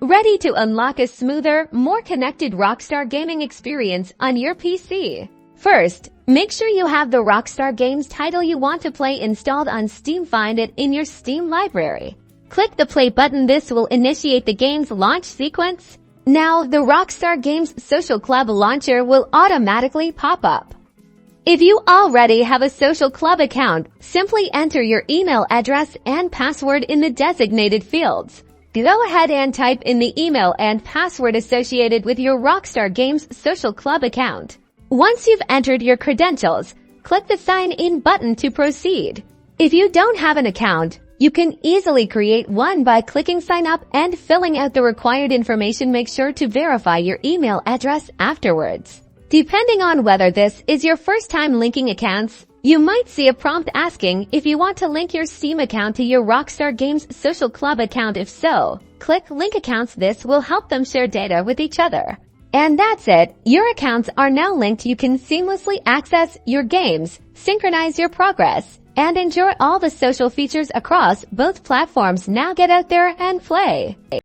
Ready to unlock a smoother, more connected Rockstar gaming experience on your PC? First, make sure you have the Rockstar Games title you want to play installed on Steam. Find it in your Steam library. Click the play button. This will initiate the game's launch sequence. Now, the Rockstar Games Social Club launcher will automatically pop up. If you already have a Social Club account, simply enter your email address and password in the designated fields. Go ahead and type in the email and password associated with your Rockstar Games Social Club account. Once you've entered your credentials, click the Sign In button to proceed. If you don't have an account, you can easily create one by clicking Sign Up and filling out the required information. Make sure to verify your email address afterwards. Depending on whether this is your first time linking accounts, you might see a prompt asking if you want to link your Steam account to your Rockstar Games Social Club account. If so, click Link Accounts. This will help them share data with each other. And that's it. Your accounts are now linked. You can seamlessly access your games, synchronize your progress, and enjoy all the social features across both platforms. Now get out there and play.